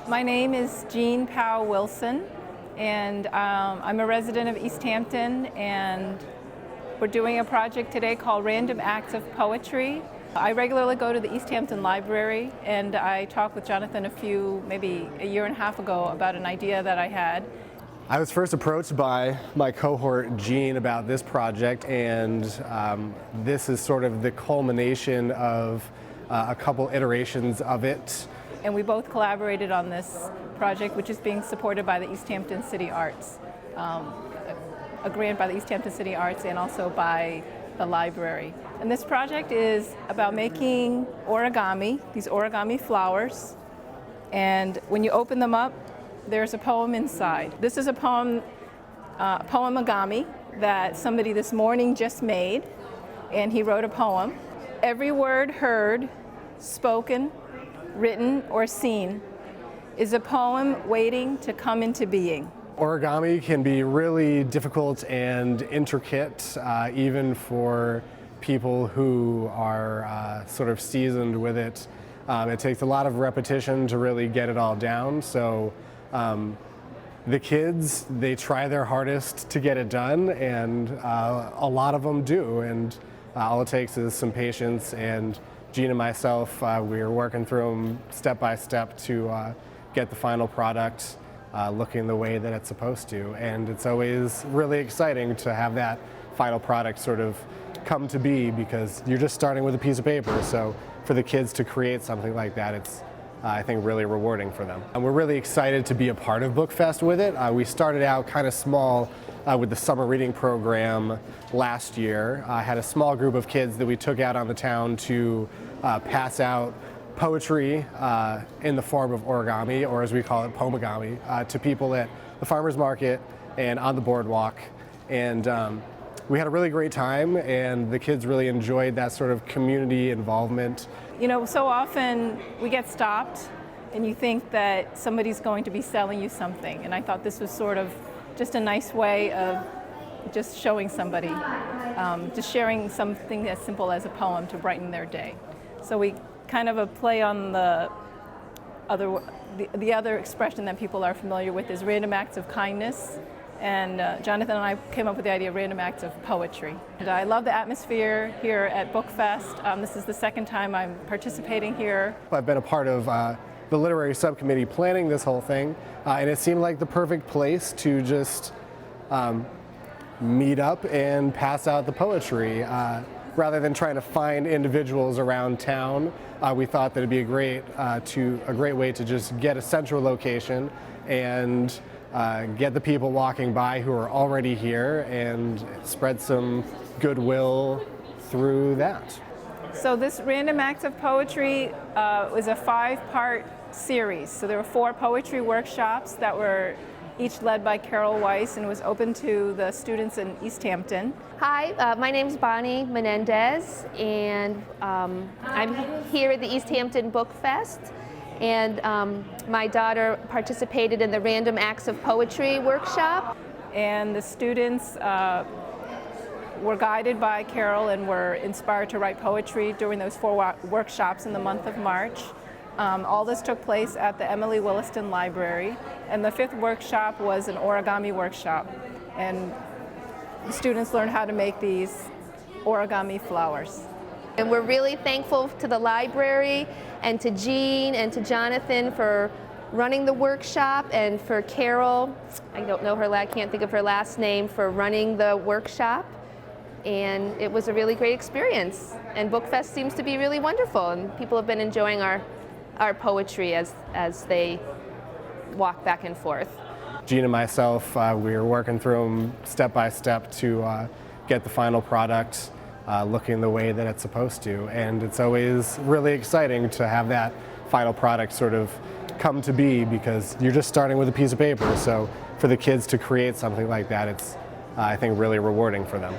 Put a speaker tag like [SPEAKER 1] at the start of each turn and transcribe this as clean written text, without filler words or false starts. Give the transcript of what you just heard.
[SPEAKER 1] My name is Jean Powell Wilson, and I'm a resident of East Hampton, and we're doing a project today called Random Acts of Poetry. I regularly go to the East Hampton Library, and I talked with Jonathan maybe a year and a half ago about an idea that I had.
[SPEAKER 2] I was first approached by my cohort Jean about this project, and this is sort of the culmination of a couple iterations of it.
[SPEAKER 1] And we both collaborated on this project, which is being supported by the East Hampton City Arts, a grant by the East Hampton City Arts and also by the library. And this project is about making origami, these origami flowers, and when you open them up, there's a poem inside. This is a poemagami that somebody this morning just made, and he wrote a poem. Every word heard, spoken, written, or seen is a poem waiting to come into being.
[SPEAKER 2] Origami can be really difficult and intricate, even for people who are sort of seasoned with it. It takes a lot of repetition to really get it all down. So the kids, they try their hardest to get it done, and a lot of them do. And all it takes is some patience, and Jean and myself, we are working through them step by step to get the final product looking the way that it's supposed to. And it's always really exciting to have that final product sort of come to be, because you're just starting with a piece of paper. So for the kids to create something like that, it's I think really rewarding for them. And we're really excited to be a part of BookFest with it. We started out kind of small with the summer reading program last year. I had a small group of kids that we took out on the town to pass out poetry in the form of origami, or as we call it, poemagami, to people at the farmers market and on the boardwalk. And we had a really great time, and the kids really enjoyed that sort of community involvement.
[SPEAKER 1] You know, so often we get stopped and you think that somebody's going to be selling you something, and I thought this was sort of just a nice way of just showing somebody, just sharing something as simple as a poem to brighten their day. So we kind of a play on the other expression that people are familiar with is random acts of kindness. And Jonathan and I came up with the idea of random acts of poetry. And I love the atmosphere here at BookFest. This is the second time I'm participating here.
[SPEAKER 2] I've been a part of the literary subcommittee planning this whole thing, and it seemed like the perfect place to just meet up and pass out the poetry. Rather than trying to find individuals around town, we thought that it'd be a great way to just get a central location and get the people walking by who are already here and spread some goodwill through that.
[SPEAKER 1] So this Random Acts of Poetry was a 5-part series. So there were 4 poetry workshops that were each led by Carol Weiss, and was open to the students in East Hampton.
[SPEAKER 3] Hi, my name's Bonnie Menendez, and I'm here at the East Hampton Book Fest. And my daughter participated in the Random Acts of Poetry workshop.
[SPEAKER 1] And the students were guided by Carol and were inspired to write poetry during those 4 workshops in the month of March. All this took place at the Emily Williston Library. And the 5th workshop was an origami workshop. And the students learned how to make these origami flowers.
[SPEAKER 3] And we're really thankful to the library and to Jean and to Jonathan for running the workshop, and for Carol, I don't know her, I can't think of her last name, for running the workshop. And it was a really great experience. And BookFest seems to be really wonderful, and people have been enjoying our poetry as they walk back and forth.
[SPEAKER 2] Jean and myself, we were working through them step by step to get the final product looking the way that it's supposed to. And it's always really exciting to have that final product sort of come to be, because you're just starting with a piece of paper. So for the kids to create something like that, it's, I think, really rewarding for them.